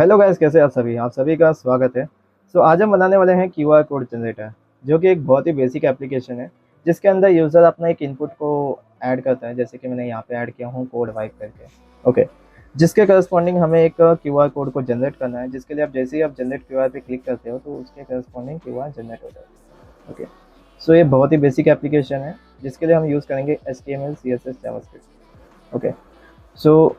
Hello guys, कैसे आप सभी का स्वागत है। आज हम बनाने वाले हैं क्यूआर कोड जनरेटर, जो कि एक बहुत ही बेसिक एप्लीकेशन है, जिसके अंदर यूज़र अपना एक इनपुट को ऐड करता है। जैसे कि मैंने यहाँ पे ऐड किया हूँ कोड वाइप करके। ओके, जिसके करस्पॉन्डिंग हमें एक क्यूआर कोड को जनरेट करना है, जिसके लिए आप जैसे ही आप जनरेट क्यूआर पे क्लिक करते हो तो उसके करस्पॉन्डिंग क्यूआर जनरेट हो जाता है। ओके, ये बहुत ही बेसिक एप्लीकेशन है, जिसके लिए हम यूज़ करेंगे HTML CSS जावास्क्रिप्ट। ओके,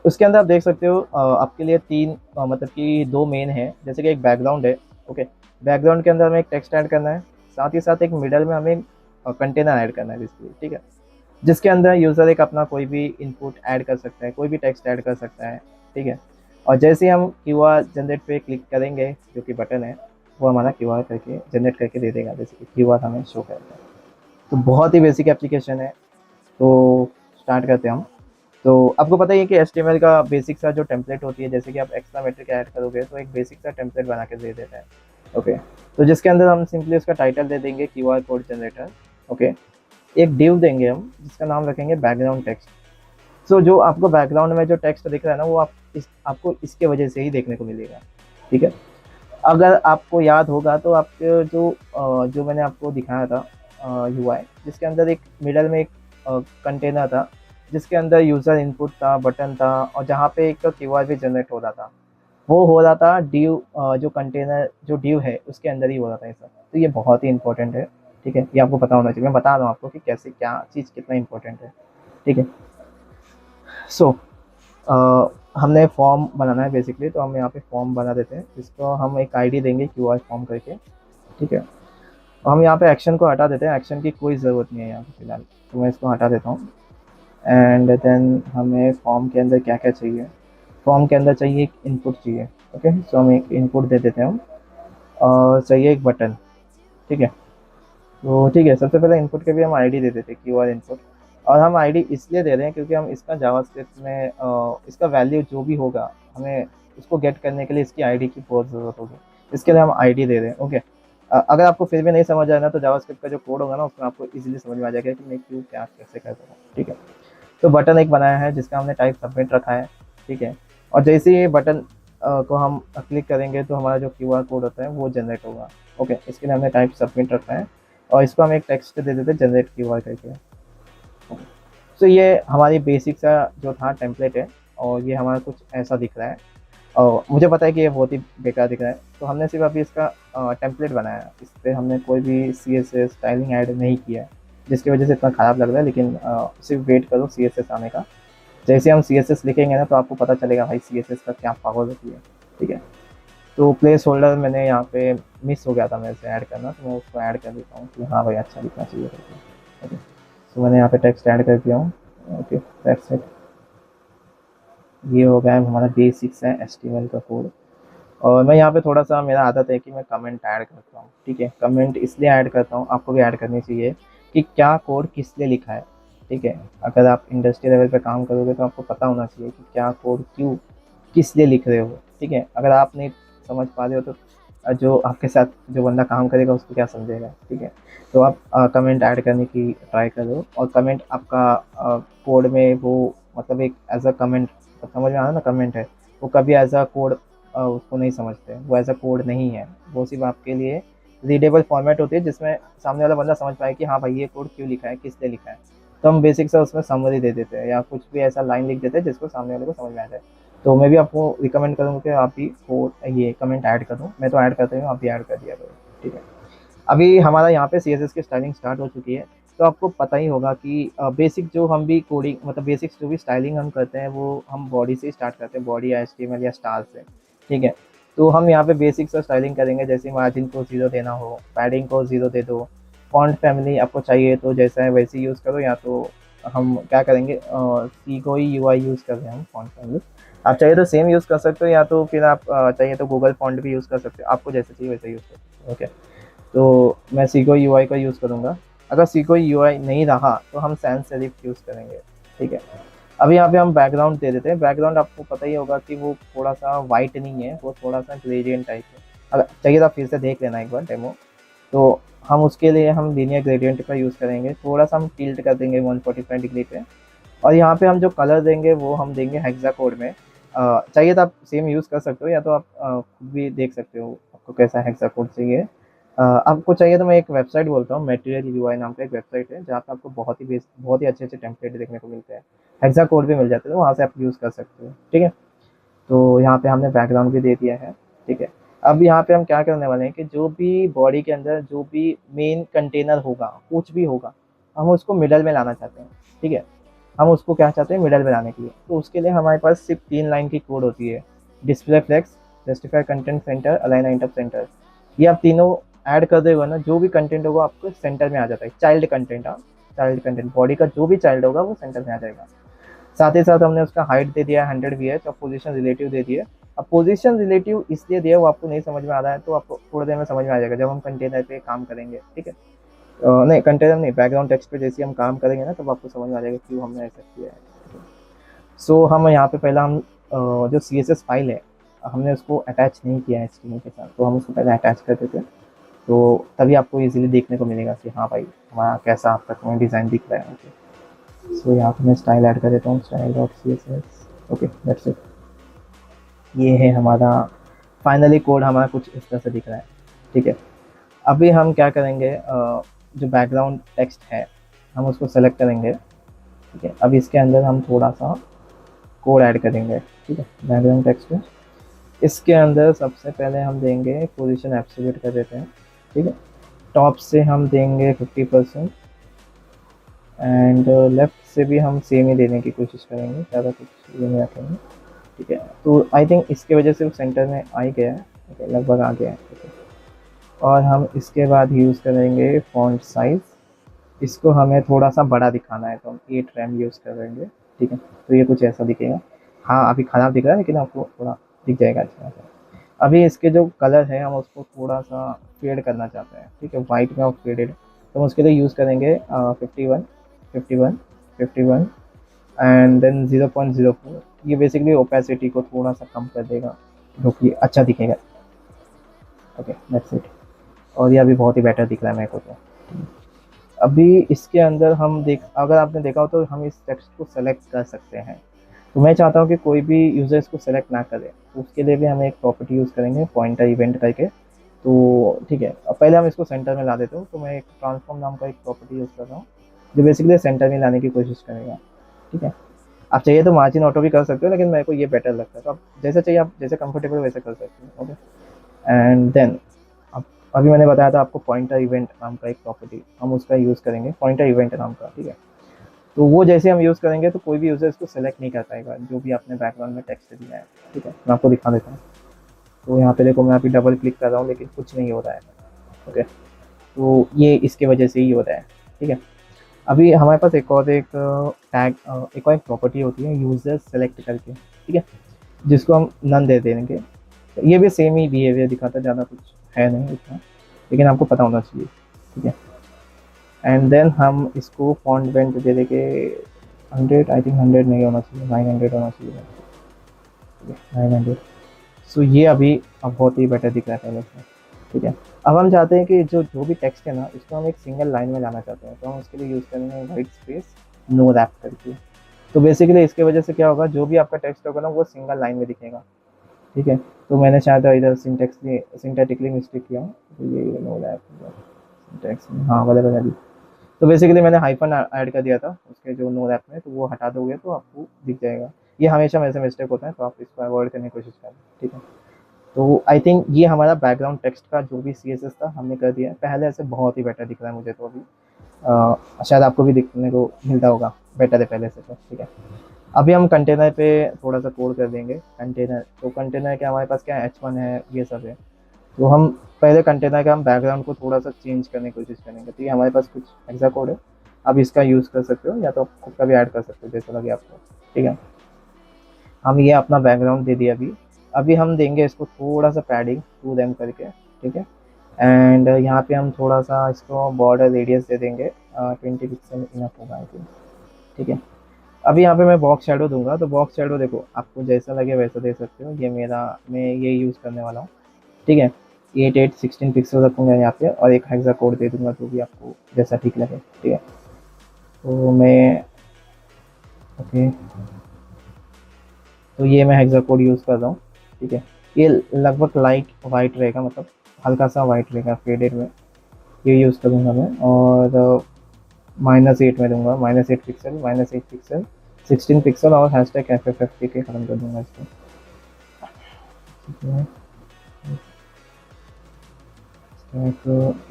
उसके अंदर आप देख सकते हो आपके लिए तीन मतलब कि दो मेन है। जैसे कि एक बैकग्राउंड है। ओके, बैकग्राउंड के अंदर हमें एक टेक्स्ट ऐड करना है, साथ ही साथ एक मिडल में हमें कंटेनर ऐड करना है बेसिकली। ठीक है, जिसके अंदर यूज़र एक अपना कोई भी इनपुट ऐड कर सकता है, कोई भी टेक्स्ट ऐड कर सकता है। ठीक है, और जैसे ही हम क्यूआर जनरेट पे क्लिक करेंगे, जो कि बटन है, वो हमारा क्यूआर करके जनरेट करके दे देगा। बेसिकली क्यूआर हमें शो करेगा। तो बहुत ही बेसिक एप्लीकेशन है। तो स्टार्ट करते हैं हम। तो आपको पता ही है कि HTML का बेसिक सा जो टेम्पलेट होती है, जैसे कि आप एक्स्ट्रा मैट्रिक ऐड करोगे तो एक बेसिक सा टेम्पलेट बना के दे देता है। ओके, तो जिसके अंदर हम सिंपली उसका टाइटल दे देंगे क्यूआर कोड जनरेटर। ओके, एक डिव देंगे हम, जिसका नाम रखेंगे बैकग्राउंड टेक्स्ट। जो आपको बैकग्राउंड में जो टेक्स्ट दिख रहा है ना, वो आपको इसके वजह से ही देखने को मिलेगा। ठीक है, अगर आपको याद होगा तो आपके जो मैंने आपको दिखाया था UI, जिसके अंदर एक मिडल में एक कंटेनर था, जिसके अंदर यूज़र इनपुट था, बटन था, और जहाँ पे एक क्यूआर भी जनरेट हो रहा था, वो हो रहा था डिव जो कंटेनर जो डिव है उसके अंदर ही हो रहा था ऐसा। तो ये बहुत ही इंपॉर्टेंट है। ठीक है, ये आपको पता होना चाहिए। मैं बता रहा हूँ आपको कि कैसे क्या चीज़ कितना इंपॉर्टेंट है। ठीक है, सो हमने फॉर्म बनाना है बेसिकली, तो हम यहाँ पे फॉर्म बना देते हैं, जिसको हम एक आईडी देंगे क्यूआर फॉर्म करके। ठीक है, हम यहाँ पे एक्शन को हटा देते हैं। एक्शन की कोई ज़रूरत नहीं है यहाँ पे फिलहाल, तो मैं इसको हटा देता हूँ। एंड देन हमें फॉर्म के अंदर क्या क्या चाहिए। फॉर्म के अंदर चाहिए एक इनपुट चाहिए। ओके, हम एक इनपुट दे देते हैं हम, और चाहिए एक बटन। ठीक है, तो ठीक है, सबसे पहले इनपुट के भी हम आईडी दे देते हैं क्यूआर इनपुट। और हम आईडी इसलिए दे रहे हैं क्योंकि हम इसका जावास्क्रिप्ट में इसका वैल्यू जो भी होगा, हमें उसको गेट करने के लिए इसकी आईडी की बहुत ज़रूरत होगी। इसके लिए हम आईडी दे रहे हैं। ओके, अगर आपको फिर भी नहीं समझ आए ना, तो जावास्क्रिप्ट का जो कोड होगा ना, उसमें आपको इजीली समझ में आ जाएगा कि मैं क्यों क्या कैसे कर रहा हूँ। ठीक है, तो बटन एक बनाया है, जिसका हमने टाइप सबमिट रखा है। ठीक है, और जैसे ही बटन को हम क्लिक करेंगे तो हमारा जो क्यूआर कोड होता है वो जनरेट होगा। ओके, इसके लिए हमने टाइप सबमिट रखा है, और इसको हम एक टेक्स्ट दे देते हैं जनरेट क्यूआर करके। ये हमारी बेसिक सा जो था टेम्पलेट है, और ये हमारा कुछ ऐसा दिख रहा है। और मुझे पता है कि ये बहुत ही बेकार दिख रहा है, तो हमने सिर्फ अभी इसका टेम्पलेट बनाया है। इस पर हमने कोई भी CSS स्टाइलिंग ऐड नहीं किया है, जिसकी वजह से इतना ख़राब लग रहा है। लेकिन सिर्फ वेट करो CSS आने का। जैसे हम CSS लिखेंगे ना, तो आपको पता चलेगा भाई CSS का क्या पावर होती है। ठीक है, तो प्लेस होल्डर मैंने यहाँ पे मिस हो गया था मेरे से ऐड करना, तो मैं उसको ऐड कर देता हूँ कि हाँ भाई अच्छा लिखना चाहिए करके। ओके, तो मैंने यहाँ पे टेक्स्ट ऐड कर दिया हूँ। Okay, that's it. ये हो गया है हमारा बेसिक सा HTML का कोड। और मैं यहाँ पे थोड़ा सा, मेरा आदत है कि मैं कमेंट ऐड करता हूँ। ठीक है, कमेंट इसलिए ऐड करता हूँ, आपको भी ऐड करनी चाहिए, कि क्या कोड किस लिए लिखा है। ठीक है, अगर आप इंडस्ट्री लेवल पे काम करोगे तो आपको पता होना चाहिए कि क्या कोड क्यों किस लिए लिख रहे हो। ठीक है, अगर आप नहीं समझ पा रहे हो तो जो आपके साथ जो बंदा काम करेगा उसको क्या समझेगा। ठीक है, तो आप कमेंट ऐड करने की ट्राई करो। और कमेंट आपका कोड में वो मतलब एक एज अ कमेंट, समझ में आ रहा है ना, कमेंट है, वो कभी एज अ कोड उसको नहीं समझते। वो एज अ कोड नहीं है, वो सिर्फ आपके लिए रीडेबल फॉर्मेट होती है, जिसमें सामने वाला बंदा समझ पाए कि हाँ भाई ये कोड क्यों लिखा है, किस लिए लिखा है। तो हम बेसिक सा उसमें समरी दे देते हैं, या कुछ भी ऐसा लाइन लिख देते हैं जिसको सामने वाले को समझ में आ जाए। तो मैं भी आपको रिकमेंड करूँगा कि आप भी कोड ये कमेंट ऐड करो। मैं तो ऐड करता हूँ, आप भी ऐड कर दिया करो। ठीक है, अभी हमारा यहाँ पे CSS की स्टाइलिंग स्टार्ट हो चुकी है। तो आपको पता ही होगा कि बेसिक जो हम भी कोडिंग मतलब बेसिक्स जो भी स्टाइलिंग हम करते हैं, वो हम बॉडी से ही स्टार्ट करते हैं, बॉडी या HTML या स्टार से। ठीक है, तो हम यहाँ पे बेसिक सा स्टाइलिंग करेंगे। जैसे मार्जिन को 0 देना हो, पैडिंग को 0 दे दो, फॉन्ट फैमिली आपको चाहिए तो जैसा है वैसे ही यूज़ करो, या तो हम क्या करेंगे सी को ही UI यूज़ कर रहे हैं हम फॉन्ट फैमिली। आप चाहिए तो सेम यूज़ कर सकते हो, या तो फिर आप चाहिए तो गूगल फॉन्ट भी यूज़ कर सकते हो। आपको जैसे चाहिए वैसे यूज़ कर सकते हो। ओके, तो मैं सीको UI का यूज़ करूँगा। अगर सीको UI नहीं रहा तो हम सैंस सेरिफ यूज़ करेंगे। ठीक है, अभी यहाँ पे हम बैकग्राउंड दे देते हैं। बैकग्राउंड आपको पता ही होगा कि वो थोड़ा सा वाइट नहीं है, वो थोड़ा सा ग्रेडियंट टाइप है। अगर चाहिए तो फिर से देख लेना एक बार डेमो। तो हम उसके लिए हम लीनियर ग्रेडियंट का यूज़ करेंगे। थोड़ा सा हम टिल्ट कर देंगे 145 डिग्री पे। और यहाँ पे हम जो कलर देंगे वो हम देंगे हेक्सा कोड में। चाहिए तो आप सेम यूज़ कर सकते हो, या तो आप खुद भी देख सकते हो आपको कैसा हेक्सा कोड चाहिए। आपको चाहिए तो मैं एक वेबसाइट बोलता हूँ, मटेरियल यूआई नाम का एक वेबसाइट है, जहाँ पे आपको बहुत ही अच्छे-अच्छे टेम्पलेट देखने को मिलते हैं। हेक्सा कोड भी मिल जाते हैं, तो वहाँ से आप यूज़ कर सकते हो, ठीक है? तो यहाँ पे हमने बैकग्राउंड भी दे दिया है, ठीक है? अब यहाँ पे हम क्या करने वाले हैं कि जो भी बॉडी के अंदर जो भी मेन कंटेनर होगा, कुछ भी होगा, हम उसको मिडल में लाना चाहते हैं, ठीक है? हम उसको क्या चाहते हैं, मिडल में लाने के लिए। तो उसके लिए हमारे पास सिर्फ़ 3 लाइन की कोड होती है। Display flex, justify content center, align end of center. ये आप तीनों ऐड कर देगा ना, जो भी कंटेंट होगा आपको सेंटर में आ जाता है। चाइल्ड कंटेंट, हाँ, चाइल्ड कंटेंट, बॉडी का जो भी चाइल्ड होगा वो सेंटर में आ जाएगा। साथ ही साथ हमने उसका हाइट दे दिया है 100 VH और पोजीशन रिलेटिव दे दिया है। अब पोजीशन रिलेटिव इसलिए दिया है, वो आपको नहीं समझ में आ रहा है तो आपको थोड़ी देर में समझ में आ जाएगा जब हम कंटेनर पे काम करेंगे, ठीक है? नहीं, कंटेनर नहीं, बैकग्राउंड टेक्स्ट पे जैसे हम काम करेंगे ना, तब आपको समझ में आ जाएगा क्यों हमने ऐसा किया है। सो हम यहाँ पे पहला हम जो CSS फाइल है, हमने उसको अटैच नहीं किया है HTML के साथ, तो हम उसको पहले अटैच कर देते हैं। तो तभी आपको इजीली देखने को मिलेगा कि हाँ भाई, हमारा कैसा आपका डिज़ाइन दिख रहा है। ओके, सो यहाँ पे मैं स्टाइल ऐड कर देता हूँ, style dot CSS। Okay, that's it. ये है हमारा फाइनली कोड, हमारा कुछ इस तरह से दिख रहा है, ठीक है? अभी हम क्या करेंगे, जो बैकग्राउंड टेक्स्ट है हम उसको सेलेक्ट करेंगे, ठीक है? अब इसके अंदर हम थोड़ा सा कोड ऐड करेंगे, ठीक है? बैकग्राउंड टेक्स्ट में इसके अंदर सबसे पहले हम देंगे पोजीशन एब्सोल्यूट कर देते हैं, ठीक है? टॉप से हम देंगे 50% एंड लेफ्ट से भी हम सेम ही देने की कोशिश करेंगे, ज़्यादा कुछ ये नहीं रखेंगे, ठीक है? तो आई थिंक इसके वजह से वो सेंटर में आ ही गया है, ठीक है? लगभग आ गया है, ठीक है? और हम इसके बाद यूज़ करेंगे फ़ॉन्ट साइज़। इसको हमें थोड़ा-सा बड़ा दिखाना है, तो हम 8 रैम यूज़ करेंगे, ठीक है? तो ये कुछ ऐसा दिखेगा। हाँ, अभी ख़राब दिख रहा है, लेकिन आपको थोड़ा दिख जाएगा अच्छा सा। अभी इसके जो कलर है हम उसको थोड़ा-सा फ़ेड करना चाहते हैं, ठीक है? वाइट में और फ़ेडेड, तो हम उसके लिए यूज़ करेंगे 51, 51, 51 एंड देन 0.04। ये बेसिकली ओपेसिटी को थोड़ा-सा कम कर देगा, जो कि अच्छा दिखेगा। Okay, that's it. और ये अभी बहुत ही बेटर दिख रहा है मेरे को तो। अभी इसके अंदर हम अगर आपने देखा हो तो हम इस टेक्स्ट को सेलेक्ट कर सकते हैं। तो मैं चाहता हूँ कि कोई भी यूज़र इसको सेलेक्ट ना करे, तो उसके लिए भी हम एक प्रॉपर्टी यूज़ करेंगे पॉइंटर इवेंट करके। तो ठीक है, अब पहले हम इसको सेंटर में ला देते हो, तो मैं एक ट्रांसफॉर्म नाम का एक प्रॉपर्टी यूज़ कर रहा हूँ, जो बेसिकली सेंटर में लाने की कोशिश करेगा, ठीक है? आप चाहिए तो मार्जिन ऑटो भी कर सकते हो, लेकिन मेरे को ये बेटर लगता है, तो आप जैसा चाहिए, आप जैसे कंफर्टेबल वैसे कर सकते हो। ओके, एंड देन अब अभी मैंने बताया था आपको पॉइंटर इवेंट नाम का एक प्रॉपर्टी, हम उसका यूज़ करेंगे, पॉइंटर इवेंट नाम का, ठीक है? तो वो जैसे हम यूज़ करेंगे तो कोई भी यूज़र इसको सेलेक्ट नहीं कर पाएगा, जो भी आपने बैकग्राउंड में टेक्स्ट दिया है, ठीक है? मैं आपको दिखा देता हूँ। तो यहाँ पे देखो, मैं अभी डबल क्लिक कर रहा हूँ लेकिन कुछ नहीं हो रहा है। ओके, तो ये इसके वजह से ही हो रहा है, ठीक है? अभी हमारे पास एक और एक प्रॉपर्टी होती है यूज़र सेलेक्ट करके, ठीक है? जिसको हम नन दे देंगे। ये भी सेम ही बिहेवियर दिखाता है, ज़्यादा कुछ है नहीं इतना, लेकिन आपको पता होना चाहिए, ठीक है? एंड देन हम इसको फॉन्ट वेट दे देंगे 100, आई थिंक 100 नहीं होना चाहिए, 900 होना चाहिए, 900। सो ये अभी अब बहुत ही बेटर दिख रहा है पहले से, ठीक है? अब हम चाहते हैं कि जो भी टेक्स्ट है ना, इसको हम एक सिंगल लाइन में लाना चाहते हैं, तो हम उसके लिए यूज़ करेंगे वाइट स्पेस नो रैप करके। तो बेसिकली इसके वजह से क्या होगा, जो भी आपका टेक्स्ट होगा ना वो सिंगल लाइन में दिखेगा, ठीक है? तो मैंने शायद इधर सिंटैक्टिकली मिस्टेक किया, तो ये नो रैप सिंटैक्स में, हाँ गलत है। तो बेसिकली मैंने हाइफन ऐड कर दिया था उसके जो नो रैप में, तो वो हटा दोगे तो आपको दिख जाएगा। ये हमेशा मेरे से मिस्टेक होता है, तो आप इसको अवॉइड करने की कोशिश करें, ठीक है? तो आई थिंक ये हमारा बैकग्राउंड टेक्स्ट का जो भी CSS था हमने कर दिया है। पहले से बहुत ही बेटर दिख रहा है मुझे तो अभी। शायद आपको भी दिखने को मिलता होगा, बेटर है पहले से तो, ठीक है? अभी हम कंटेनर पे थोड़ा सा कोड कर देंगे। कंटेनर, तो कंटेनर के हमारे पास क्या है, H1 है, ये सब है। तो हम पहले कंटेनर का हम बैकग्राउंड को थोड़ा सा चेंज करने की कोशिश करेंगे, तो ये हमारे पास कुछ ऐसा कोड है। आप इसका यूज़ कर सकते हो, या तो खुद का भी ऐड कर सकते हो जैसा लगे आपको, ठीक है? हम ये अपना बैकग्राउंड दे दिया अभी। अभी हम देंगे इसको थोड़ा सा पैडिंग 2 रैम करके, ठीक है? एंड यहाँ पे हम थोड़ा सा इसको बॉर्डर रेडियस दे देंगे, 20 पिक्सल इनफ होगा आई थिंक, ठीक है? अभी यहाँ पे मैं बॉक्स शैडो दूंगा, तो बॉक्स शैडो देखो आपको जैसा लगे वैसा दे सकते हो। ये मैं ये यूज़ करने वाला हूँ, ठीक है? 8 16 पिक्सल रखूँगा यहाँ पे, और एक हेक्सा कोड दे दूंगा, जो भी आपको जैसा ठीक लगे, ठीक है? तो मैं ओके, तो ये मैं हेक्सा कोड यूज़ कर रहा हूँ, ठीक है। ये लगभग लाइट वाइट रहेगा, मतलब हल्का सा वाइट रहेगा फेडेड में, ये यूज़ करूँगा मैं। और -8 में दूंगा, -8 पिक्सल, -8 पिक्सल, 16 पिक्सल और हैशटैग FFFP के खत्म कर दूंगा इसको, ठीक है।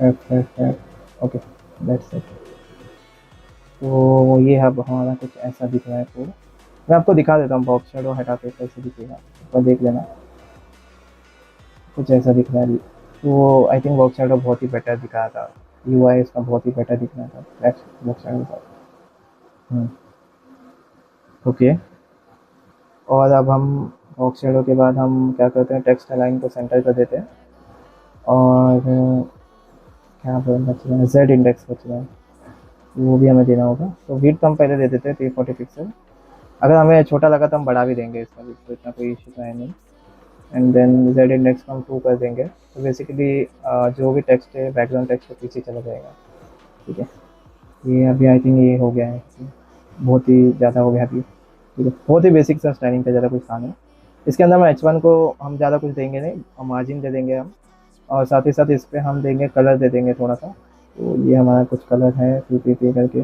FFF, okay, that's it. तो ये अब हमारा कुछ ऐसा दिख रहा है कोड। मैं आपको दिखा देता हूँ बॉक्स शेडो हटा के कैसे दिखेगा, तो देख लेना, कुछ ऐसा दिख रहा है। तो आई थिंक बॉक्स शेडो बहुत ही बेटर दिख रहा था, UI इसका बहुत ही बेटर दिख रहा था बॉक्स शेडो का। ओके। और अब हम बॉक्स शेडो के बाद हम क्या करते हैं, टेक्स्ट अलाइन को सेंटर कर देते हैं। और क्या बच रहा है, जेड इंडेक्स बच रहा है, वो भी हमें देना होगा। तो विड्थ हम पहले दे देते हैं 340 पिक्सल। अगर हमें छोटा लगा तो हम बढ़ा भी देंगे, इसका भी तो इतना कोई इशू तो है नहीं। एंड देन जेड इंडेक्स को हम 2 कर देंगे। तो बेसिकली जो भी टेक्स्ट है, बैकग्राउंड टेक्स्ट, तो पीछे चला जाएगा, ठीक है। ये अभी आई थिंक ये हो गया है, बहुत ही ज़्यादा हो गया अभी, ठीक है। बहुत ही बेसिक सा स्टाइलिंग का, ज़्यादा कुछ था नहीं। इसके अंदर हम H1 को हम ज़्यादा कुछ देंगे नहीं, मार्जिन दे देंगे हम। और साथ ही साथ इस पर हम देंगे कलर, दे देंगे थोड़ा सा। तो ये हमारा कुछ कलर है PPP करके।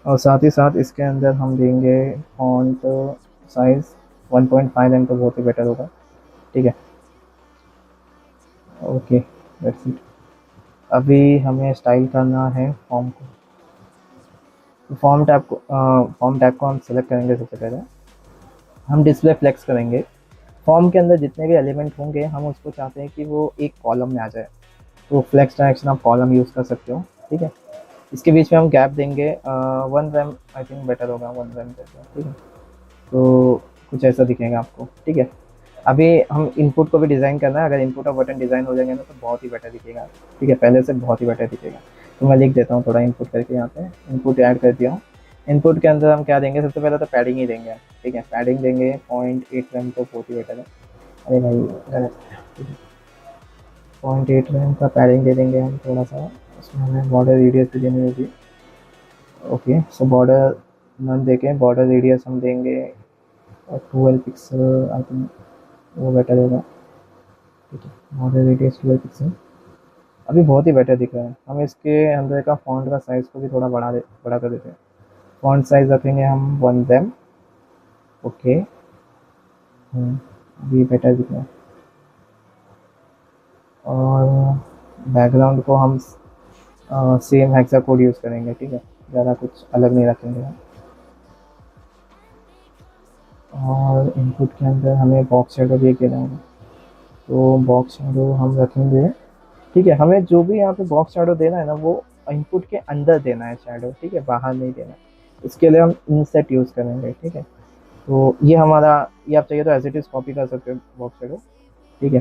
और साथ ही साथ इसके अंदर हम देंगे फॉन्ट साइज़ 1.5 एम, तो बहुत ही बेटर होगा, ठीक है। Okay, that's it. अभी हमें स्टाइल करना है फॉर्म को। तो फॉर्म टैग को हम सेलेक्ट करेंगे। सबसे पहले हम डिस्प्ले फ्लेक्स करेंगे। फॉर्म के अंदर जितने भी एलिमेंट होंगे, हम उसको चाहते हैं कि वो एक कॉलम में आ जाए, तो फ्लेक्स डायरेक्शन आप कॉलम यूज़ कर सकते हो, ठीक है। इसके बीच में हम गैप देंगे 1 रैम, आई थिंक बेटर होगा 1 रैम जैसा, ठीक है। तो कुछ ऐसा दिखेगा आपको, ठीक है। अभी हम इनपुट को भी डिज़ाइन करना है। अगर इनपुट और बटन डिज़ाइन हो जाएंगे ना, तो बहुत ही बेटर दिखेगा, ठीक है, पहले से बहुत ही बेटर दिखेगा। तो मैं लिख देता हूँ थोड़ा इनपुट करके, यहाँ पे इनपुट ऐड कर दिया हूँ। इनपुट के अंदर हम क्या देंगे, सबसे पहले तो पैडिंग ही देंगे, ठीक है। पैडिंग देंगे 0.8 रैम, तो बहुत ही बेटर है। अरे भाई गलत है, ठीक है। 0.8 रैम का पैडिंग दे देंगे हम थोड़ा सा। उसमें हमें बॉर्डर रेडियस भी देनी होगी। ओके, सो बॉर्डर नन देके बॉर्डर रेडियस हम देंगे और 12 पिक्सल, आई थिंक वो बेटर होगा, ठीक है। बॉर्डर रेडियस 12 पिक्सल अभी बहुत ही बेटर दिख रहा है। हम इसके अंदर का फॉन्ट का साइज़ को भी थोड़ा बड़ा कर देते हैं। फॉन्ट साइज़ रखेंगे हम 1 रैम, ओके। अभी बेटर दिख रहा है। और बैकग्राउंड को हम सेम हेक्सा कोड यूज़ करेंगे, ठीक है, ज़्यादा कुछ अलग नहीं रखेंगे हम। और इनपुट के अंदर हमें बॉक्स शेडो भी एक देना होगा, तो बॉक्स शेडो हम रखेंगे, ठीक है। हमें जो भी यहाँ पे बॉक्स शेडो देना है ना, वो इनपुट के अंदर देना है शेडो, ठीक है, बाहर नहीं देना। इसके लिए हम इनसेट यूज़ करेंगे, ठीक है। तो ये हमारा, ये आप चाहिए तो एज इट इज़ कॉपी कर सकते हो बॉक्स शेडो, ठीक है।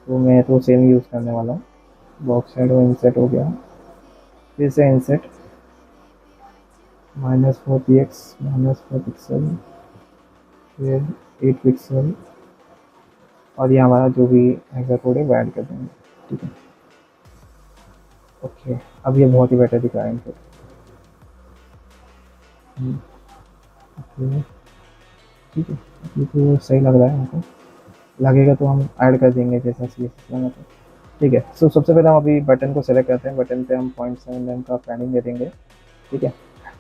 तो मैं तो सेम यूज़ करने वाला हूँ। बॉक्स शेडो इंसेट हो गया, फिर से इंसेट -4px, -4 पिक्सल, फिर 8 पिक्सल, और ये हमारा जो भी हेक्सा कोड है वो ऐड कर देंगे, ठीक है। ओके, अब ये बहुत ही बेटर दिख रहा है इनपुट, ओके, ठीक है। ये तो सही लग रहा है हमको, लगेगा तो हम ऐड कर देंगे जैसा CSS लगा, तो ठीक है। सो सबसे पहले हम अभी बटन को सेलेक्ट करते हैं। बटन पे हम 0.7 एम का पैडिंग दे देंगे, ठीक है।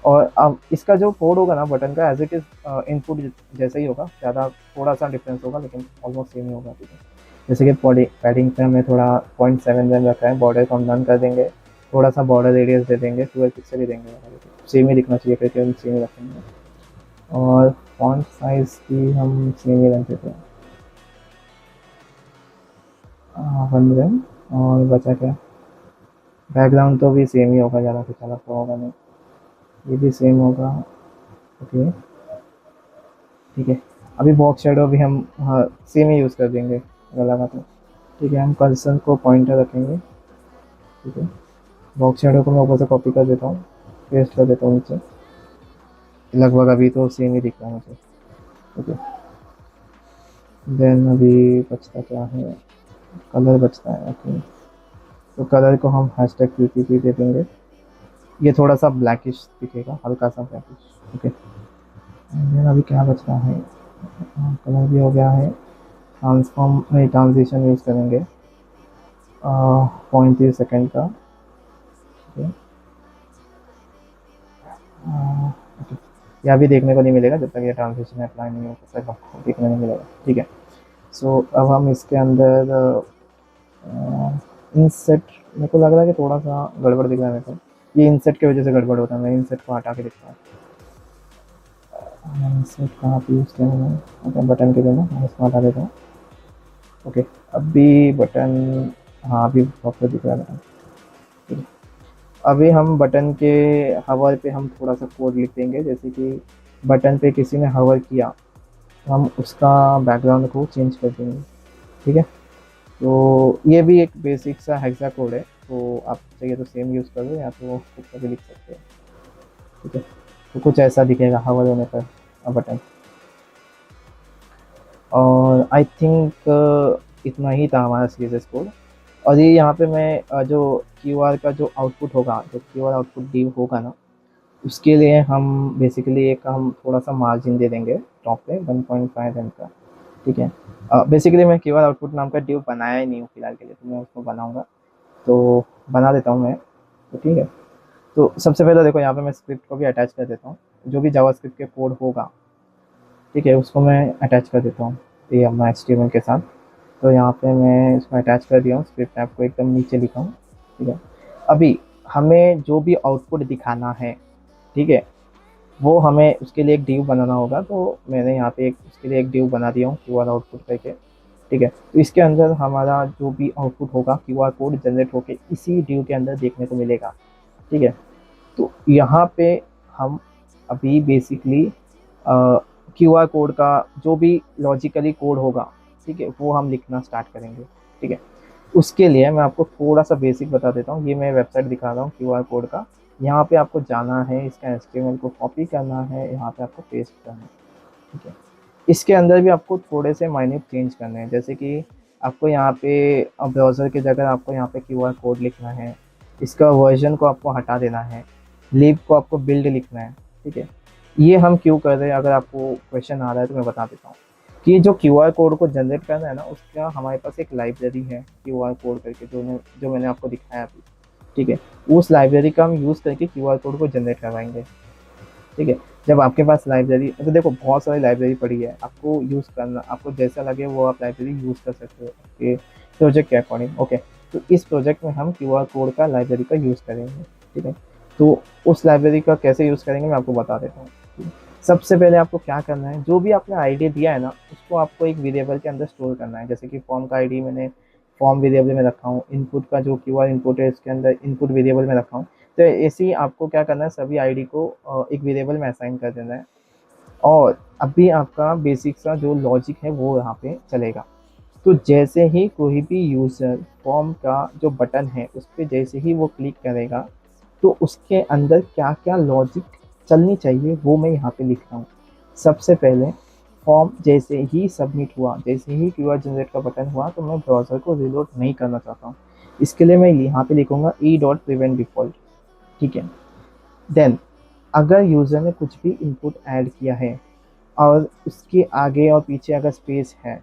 और अब इसका जो कोड होगा ना बटन का, एज इट इज़ इनपुट जैसा ही होगा, ज़्यादा थोड़ा सा डिफरेंस होगा, लेकिन ऑलमोस्ट सेम ही होगा, ठीक है। जैसे कि पैडिंग पे हमें थोड़ा 0.7 एम रखा है, बॉर्डर को हम नन कर देंगे, थोड़ा सा बॉर्डर रेडियस दे देंगे, 12 पिक्सल ही देंगे, सेम ही दिखना चाहिए, क्योंकि हम सेम ही रखेंगे। और फॉन्ट साइज़ भी हम सेम ही रख देते हैं, 1 रैम। और बचा क्या, बैकग्राउंड तो भी सेम ही होगा, ज़्यादा कुछ अलग तो होगा नहीं, ये भी सेम होगा, ओके, ठीक है। अभी बॉक्स शेडो भी हम सेम ही यूज़ कर देंगे अगर लगा तो, ठीक है। हम कर्सर को पॉइंटर रखेंगे, ठीक है। बॉक्स शेडो को मैं ऊपर से कॉपी कर देता हूँ, पेस्ट कर देता हूँ नीचे, लगभग अभी तो सेम ही दिख रहा है मुझे, ओके। देन अभी बचता क्या है, कलर बचता है, ओके। तो कलर को हम हैशटैग PPP दे देंगे। ये थोड़ा सा ब्लैकिश दिखेगा, हल्का सा ब्लैकिश, ओके। देन अभी क्या बच रहा है, कलर भी हो गया है, ट्रांसफॉर्म नहीं ट्रांजिशन यूज़ करेंगे 0.3 सेकेंड का। ठीक है, ओके, यह भी देखने को नहीं मिलेगा जब तक ये ट्रांजिशन अप्लाई नहीं हो, तब तक आपको देखने नहीं मिलेगा। ठीक है, सो अब हम इसके अंदर इंसेट, मेरे को लग रहा है कि थोड़ा सा गड़बड़ दिख रहा है मेरे को, ये इंसेट की वजह से गड़बड़ होता है। मैं इंसेट को हटा के देखता हूँ, इंसेट कहाँ पे यूज़ किया मैंने, ओके बटन के जगह मैं इसको हटा देता हूँ। ओके, अभी बटन, हाँ अभी प्रॉपर दिख रहा है बटन। ठीक है, अभी हम बटन के हवर पे हम थोड़ा सा कोड लिख देंगे, जैसे कि बटन पे किसी ने हवर किया तो हम उसका बैकग्राउंड को चेंज कर देंगे। ठीक है, तो ये भी एक बेसिक सा हेक्सा कोड है, तो आप चाहिए तो सेम यूज़ कर लो या तो खुद का भी लिख सकते हैं। ठीक है, तो कुछ ऐसा दिखेगा हवर होने पर बटन। और आई थिंक इतना ही था हमारा सीएसएस कोड। और ये यहाँ पे मैं जो क्यूआर का जो आउटपुट होगा, जो क्यूआर आउटपुट डी होगा ना, उसके लिए हम बेसिकली एक हम थोड़ा सा मार्जिन दे देंगे टॉप पे 1.5 एम का। ठीक है, बेसिकली मैं क्यूआर आउटपुट नाम का डिव बनाया ही नहीं हूँ फिलहाल के लिए, तो मैं उसको बनाऊंगा, तो बना देता हूँ मैं। तो ठीक है, तो सबसे पहले देखो यहाँ पे मैं स्क्रिप्ट को भी अटैच कर देता हूँ, जो भी जावास्क्रिप्ट के कोड होगा, ठीक है, उसको मैं अटैच कर देता हूँ ये अपना HTML के साथ। तो यहाँ पे मैं इसको अटैच कर दिया हूँ, स्क्रिप्ट टैब को एकदम नीचे लिखा हूँ। ठीक है, अभी हमें जो भी आउटपुट दिखाना है, ठीक है, वो हमें उसके लिए एक डिव बनाना होगा। तो मैंने यहाँ पे एक उसके लिए एक डिव बना दिया हूँ क्यूआर आउटपुट करके। ठीक है, तो इसके अंदर हमारा जो भी आउटपुट होगा क्यूआर कोड जनरेट होके इसी डिव के अंदर देखने को मिलेगा। ठीक है, तो यहाँ पे हम अभी बेसिकली क्यूआर कोड का जो भी लॉजिकली कोड होगा, ठीक है, वो हम लिखना स्टार्ट करेंगे। ठीक है, उसके लिए मैं आपको थोड़ा सा बेसिक बता देता हूँ। ये मैं वेबसाइट दिखा रहा हूँ क्यूआर कोड का, यहाँ पे आपको जाना है, इसका HTML को कॉपी करना है, यहाँ पे आपको पेस्ट करना है। ठीक है, इसके अंदर भी आपको थोड़े से माइन्यूट चेंज करने हैं, जैसे कि आपको यहाँ पे ब्राउज़र की जगह आपको यहाँ पे क्यूआर कोड लिखना है, इसका वर्जन को आपको हटा देना है, लिब को आपको बिल्ड लिखना है। ठीक है, ये हम क्यों कर रहे हैं, अगर आपको क्वेश्चन आ रहा है तो मैं बता देता हूँ कि जो क्यूआर कोड को जनरेट करना है ना, उसका हमारे पास एक लाइब्रेरी है क्यूआर कोड करके, जो मैंने आपको दिखाया अभी। ठीक है, उस लाइब्रेरी का हम यूज़ करके क्यूआर कोड को जनरेट करवाएंगे। ठीक है, जब आपके पास लाइब्रेरी, तो देखो बहुत सारी लाइब्रेरी पड़ी है, आपको यूज़ करना, आपको जैसा लगे वो आप लाइब्रेरी यूज़ कर सकते हो आपके प्रोजेक्ट के अकॉर्डिंग। ओके, तो इस प्रोजेक्ट में हम क्यूआर कोड का लाइब्रेरी का यूज़ करेंगे। ठीक है, तो उस लाइब्रेरी का कैसे यूज़ करेंगे मैं आपको बता देता हूँ। सबसे पहले आपको क्या करना है, जो भी आपने आईडी दिया है ना, उसको आपको एक वेरिएबल के अंदर स्टोर करना है। जैसे कि फॉर्म का आईडी मैंने फॉर्म वेरिएबल में रखा हूँ, इनपुट का जो क्यूआर इनपुट है उसके अंदर इनपुट वेरिएबल में रखा हूँ। तो ऐसे ही आपको क्या करना है, सभी आईडी को एक वेरिएबल में असाइन कर देना है। और अभी आपका बेसिक सा जो लॉजिक है वो यहाँ पे चलेगा। तो जैसे ही कोई भी यूज़र फॉर्म का जो बटन है उस पर जैसे ही वो क्लिक करेगा, तो उसके अंदर क्या क्या लॉजिक चलनी चाहिए वो मैं यहाँ पे लिख रहा हूँ। सबसे पहले फॉर्म जैसे ही सबमिट हुआ, जैसे ही क्यूआर जनरेट का बटन हुआ, तो मैं ब्राउज़र को रीलोड नहीं करना चाहता हूँ, इसके लिए मैं यहाँ पे लिखूँगा e.prevent-default। ठीक है, देन अगर यूज़र ने कुछ भी इनपुट ऐड किया है और उसके आगे और पीछे अगर स्पेस है,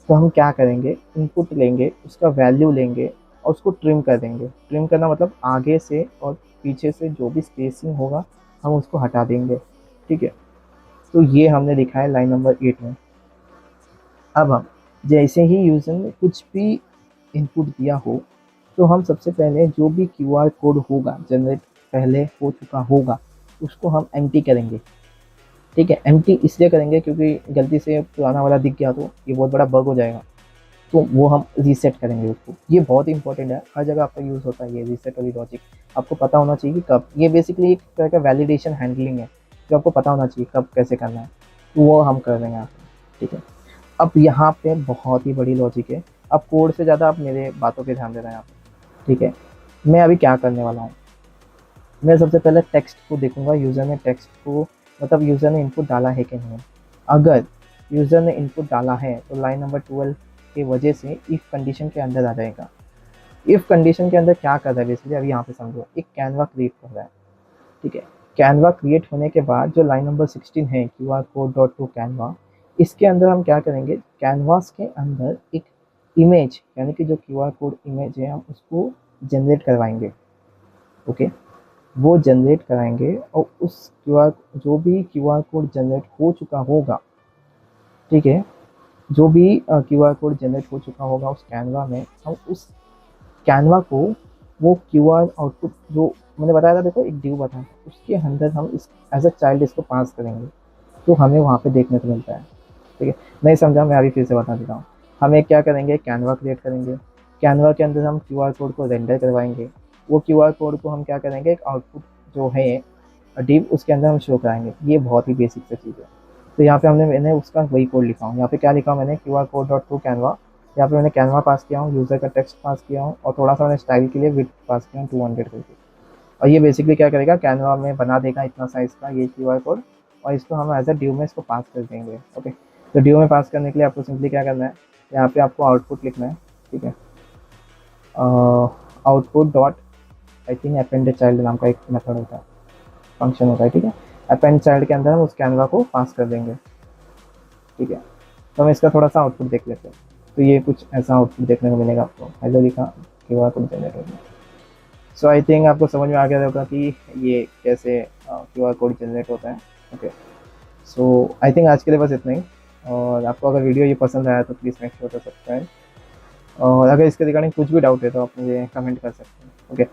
तो हम क्या करेंगे, इनपुट लेंगे, उसका वैल्यू लेंगे और उसको ट्रिम कर देंगे। ट्रिम करना मतलब आगे से और पीछे से जो भी स्पेसिंग होगा हम उसको हटा देंगे। ठीक है, तो ये हमने लिखा है लाइन नंबर 8 में। अब हम जैसे ही यूज़र ने कुछ भी इनपुट दिया हो, तो हम सबसे पहले जो भी क्यूआर कोड होगा जनरेट पहले हो चुका होगा, उसको हम एम्प्टी करेंगे। ठीक है, एम्प्टी इसलिए करेंगे क्योंकि गलती से पुराना वाला दिख गया तो ये बहुत बड़ा बग हो जाएगा, तो वो हम रीसेट करेंगे उसको। ये बहुत इंपॉर्टेंट है, हर जगह आपका यूज़ होता है ये रीसेट वाली लॉजिक, आपको पता होना चाहिए कि कब। ये बेसिकली एक तरह का वैलिडेशन हैंडलिंग है, जो आपको पता होना चाहिए कब कैसे करना है, तो वो हम कर देंगे यहाँ पे। ठीक है, अब यहाँ पे बहुत ही बड़ी लॉजिक है, अब कोड से ज़्यादा आप मेरे बातों पे ध्यान देना है यहाँ पे। ठीक है, मैं अभी क्या करने वाला हूँ, मैं सबसे पहले टेक्स्ट को देखूंगा, यूज़र ने टेक्स्ट को मतलब यूज़र ने इनपुट डाला है कि नहीं। अगर यूज़र ने इनपुट डाला है तो लाइन नंबर 12 की वजह से इफ़ कंडीशन के अंदर आ जाएगा। इफ़ कंडीशन के अंदर क्या कर रहा है बेसिकली, अभी यहाँ पे समझो, एक कैनवा क्रिएट कर रहा है। ठीक है, कैनवा क्रिएट होने के बाद जो लाइन नंबर 16 है QR code dot to Canva, इसके अंदर हम क्या करेंगे, कैनवास के अंदर एक इमेज यानी कि जो क्यूआर कोड इमेज है हम उसको जनरेट करवाएंगे। ओके, वो जनरेट कराएंगे और उस क्यूआर जो भी क्यूआर कोड जनरेट हो चुका होगा, ठीक है, जो भी क्यूआर कोड जनरेट हो चुका होगा उस कैनवा में, हम उस कैनवा को वो क्यूआर आउटपुट जो मैंने बताया था, देखो एक ड्यू बताया था, उसके अंदर हम इस एज अ चाइल्ड इसको पास करेंगे, तो हमें वहाँ पे देखने को मिलता है। ठीक है, नहीं समझा, मैं अभी फिर से बता देता हूँ। हम एक क्या करेंगे, कैनवा क्रिएट करेंगे, कैनवा के अंदर हम क्यूआर कोड को रेंडर करवाएंगे, वो क्यूआर कोड को हम क्या करेंगे, एक आउटपुट जो है डिव उसके अंदर हम शो कराएंगे। ये बहुत ही बेसिक सा चीज़ है। तो यहाँ पे मैंने उसका वही कोड लिखा हूँ। यहाँ पे क्या लिखा हूँ मैंने, QR code dot to Canva. यहाँ पे मैंने कैनवा पास किया हूँ, यूज़र का टेक्स्ट पास किया हूँ और थोड़ा सा मैंने स्टाइल के लिए विड्थ पास किया हूँ 200 करके। और ये बेसिकली क्या करेगा, कैनवा में बना देगा इतना साइज़ का ये क्यूआर कोड, और इसको हम एज अ ड्यू में इसको पास कर देंगे। ओके, तो ड्यू में पास करने के लिए आपको सिंपली क्या करना है, यहाँ पे आपको आउटपुट लिखना है। ठीक है, output dot I think append child नाम का एक मेथड होता है, फंक्शन होता है। ठीक है, अपेंड चाइल्ड के अंदर हम उस कैनवा को पास कर देंगे। ठीक है, तो हम इसका थोड़ा सा आउटपुट देख लेते हैं। तो ये कुछ ऐसा आउटपुट देखने को मिलेगा आपको, हेलो लिखा क्यूआर कोड जनरेट होगा। सो आई थिंक आपको समझ में आ गया होगा कि ये कैसे क्यूआर कोड जनरेट होता है। ओके, सो आई थिंक आज के लिए बस इतना ही। और आपको अगर वीडियो ये पसंद आया तो please make sure to subscribe, और अगर इसके रिगार्डिंग कुछ भी डाउट है तो आप मुझे कमेंट कर सकते हैं। ओके।